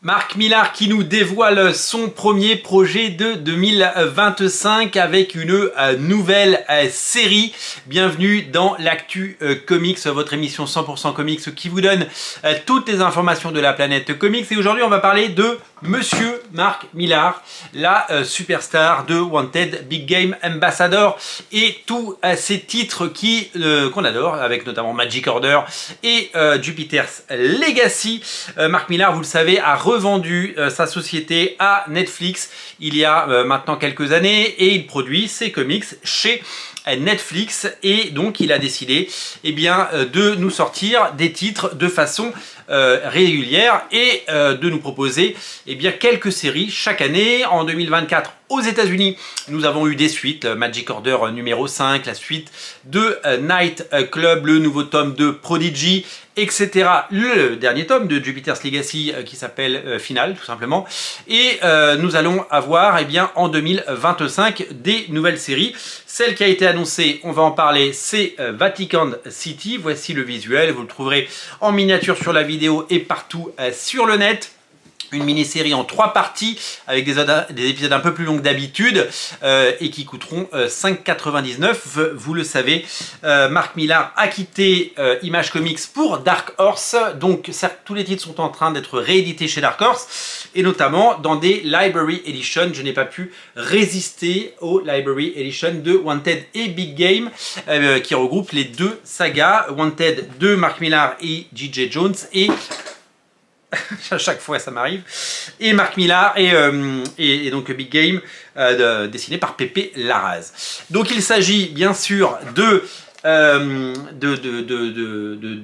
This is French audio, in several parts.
Marc Millar qui nous dévoile son premier projet de 2025 avec une nouvelle série. Bienvenue dans l'Actu Comics, votre émission 100% comics qui vous donne toutes les informations de la planète comics. Et aujourd'hui, on va parler de Monsieur Marc Millar, la superstar de Wanted, Big Game Ambassador et tous ces titres qu'on adore, avec notamment Magic Order et Jupiter's Legacy. Marc Millar, vous le savez, a revendu sa société à Netflix il y a maintenant quelques années et il produit ses comics chez Netflix et donc il a décidé de nous sortir des titres de façon régulière et de nous proposer quelques séries chaque année. En 2024 aux États-Unis, nous avons eu des suites, Magic Order numéro 5, la suite de Night Club, le nouveau tome de Prodigy, etc. Le dernier tome de Jupiter's Legacy qui s'appelle Final tout simplement. Et nous allons avoir en 2025 des nouvelles séries. Celle qui a été annoncée, on va en parler, c'est Vatican City. Voici le visuel, vous le trouverez en miniature sur la vidéo et partout sur le net. Une mini-série en 3 parties avec des épisodes un peu plus longs que d'habitude et qui coûteront 5,99 €. Vous le savez, Marc Millar a quitté Image Comics pour Dark Horse. Donc certes, tous les titres sont en train d'être réédités chez Dark Horse et notamment dans des Library Edition. Je n'ai pas pu résister aux Library Edition de Wanted et Big Game qui regroupent les deux sagas. Wanted de Marc Millar et J.J. Jones et à chaque fois ça m'arrive, et Marc Millar et donc Big Game dessiné par Pepe Larraz. Donc il s'agit bien sûr de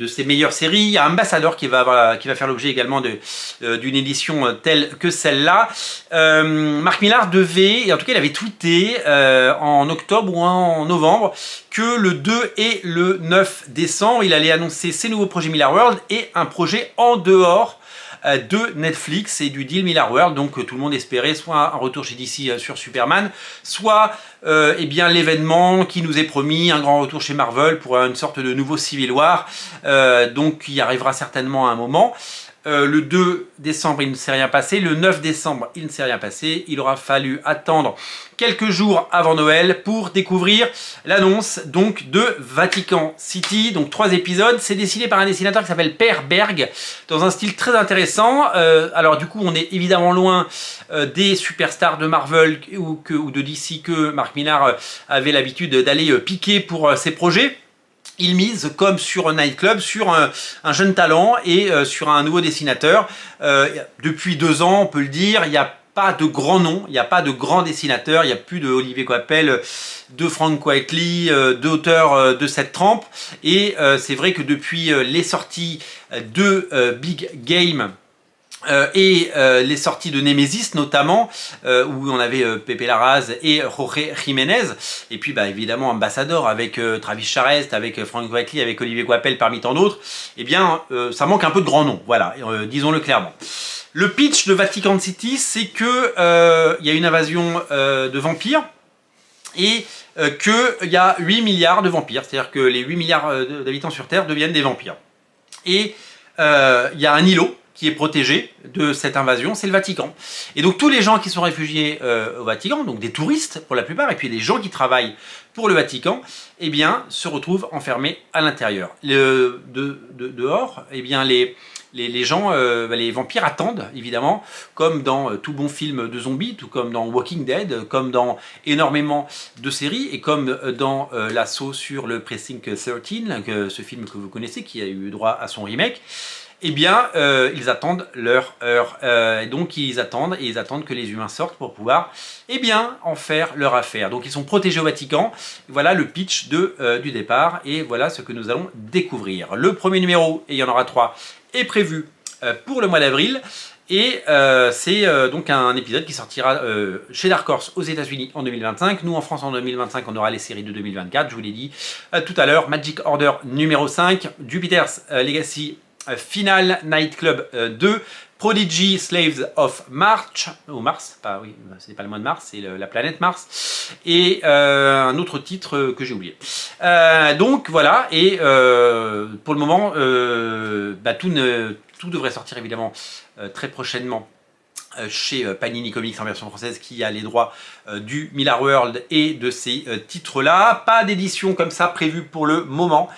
ses meilleures séries. Il y a Ambassador qui va faire l'objet également d'une édition telle que celle-là. Marc Millar devait, et en tout cas il avait tweeté en octobre ou en novembre, que le 2 et le 9 décembre, il allait annoncer ses nouveaux projets Millar World et un projet en dehors de Netflix et du deal Millar World. Donc tout le monde espérait soit un retour chez DC sur Superman, soit l'événement qui nous est promis, un grand retour chez Marvel pour une sorte de nouveau Civil War. Donc il y arrivera certainement à un moment. Le 2 décembre, il ne s'est rien passé. Le 9 décembre, il ne s'est rien passé. Il aura fallu attendre quelques jours avant Noël pour découvrir l'annonce donc de Vatican City. Donc 3 épisodes. C'est dessiné par un dessinateur qui s'appelle Per Berg dans un style très intéressant. Alors du coup, on est évidemment loin des superstars de Marvel ou de DC que Marc Millar avait l'habitude d'aller piquer pour ses projets. Il mise, comme sur Night Club, sur un jeune talent et sur un nouveau dessinateur. Depuis 2 ans, on peut le dire, il n'y a pas de grands noms, il n'y a pas de grands dessinateurs, il n'y a plus de Olivier Coipel, de Frank Quitely, d'auteurs de cette trempe. Et c'est vrai que depuis les sorties de Big Game, les sorties de Nemesis notamment où on avait Pepe Larraz et Jorge Jiménez, et puis évidemment Ambassador avec Travis Charest, avec Frank Quitely, avec Olivier Coipel parmi tant d'autres, ça manque un peu de grands noms, voilà, disons-le clairement. Le pitch de Vatican City, c'est que il y a une invasion de vampires et qu'il y a 8 milliards de vampires, c'est-à-dire que les 8 milliards d'habitants sur Terre deviennent des vampires. Et il y a un îlot qui est protégé de cette invasion, c'est le Vatican. Et donc tous les gens qui sont réfugiés au Vatican, donc des touristes pour la plupart, et puis les gens qui travaillent pour le Vatican, se retrouvent enfermés à l'intérieur. Dehors, les gens, les vampires attendent, évidemment, comme dans tout bon film de zombies, tout comme dans Walking Dead, comme dans énormément de séries, et comme dans l'assaut sur le Precinct 13, ce film que vous connaissez, qui a eu droit à son remake. Ils attendent leur heure. Donc ils attendent que les humains sortent pour pouvoir en faire leur affaire. Donc ils sont protégés au Vatican. Voilà le pitch du départ et voilà ce que nous allons découvrir. Le premier numéro, et il y en aura 3, est prévu pour le mois d'avril. Et c'est donc un épisode qui sortira chez Dark Horse aux États-Unis en 2025. Nous en France en 2025, on aura les séries de 2024. Je vous l'ai dit tout à l'heure. Magic Order numéro 5, Jupiter's Legacy Final, Night Club 2, Prodigy, Slaves of March, ou Mars, oui, c'est pas le mois de Mars, c'est la planète Mars, et un autre titre que j'ai oublié. Donc voilà, et pour le moment, tout devrait sortir évidemment très prochainement chez Panini Comics en version française, qui a les droits du Millar World et de ces titres-là. Pas d'édition comme ça prévue pour le moment,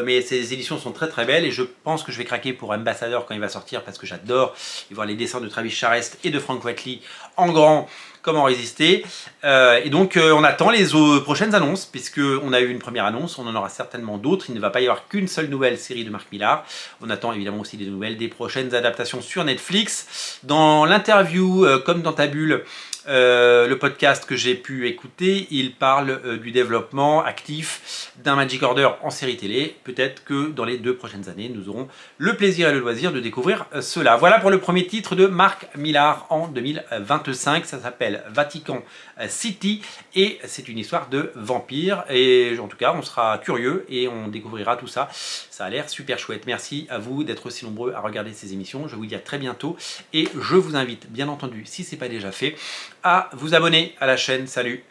mais ces éditions sont très très belles et je pense que je vais craquer pour Ambassador quand il va sortir, parce que j'adore voir les dessins de Travis Charest et de Frank Quitely en grand. Comment résister, et donc on attend les prochaines annonces, puisque on a eu une première annonce, on en aura certainement d'autres. Il ne va pas y avoir qu'une seule nouvelle série de Mark Millar. On attend évidemment aussi des nouvelles des prochaines adaptations sur Netflix. Dans l'interview Comme dans ta bulle, le podcast que j'ai pu écouter, il parle du développement actif d'un Magic Order en série télé. Peut-être que dans les 2 prochaines années, nous aurons le plaisir et le loisir de découvrir cela. Voilà pour le premier titre de Mark Millar en 2025. Ça s'appelle Vatican City et c'est une histoire de vampire. Et en tout cas, on sera curieux et on découvrira tout ça. Ça a l'air super chouette. Merci à vous d'être aussi nombreux à regarder ces émissions. Je vous dis à très bientôt et je vous invite, bien entendu, si ce n'est pas déjà fait, à vous abonner à la chaîne. Salut!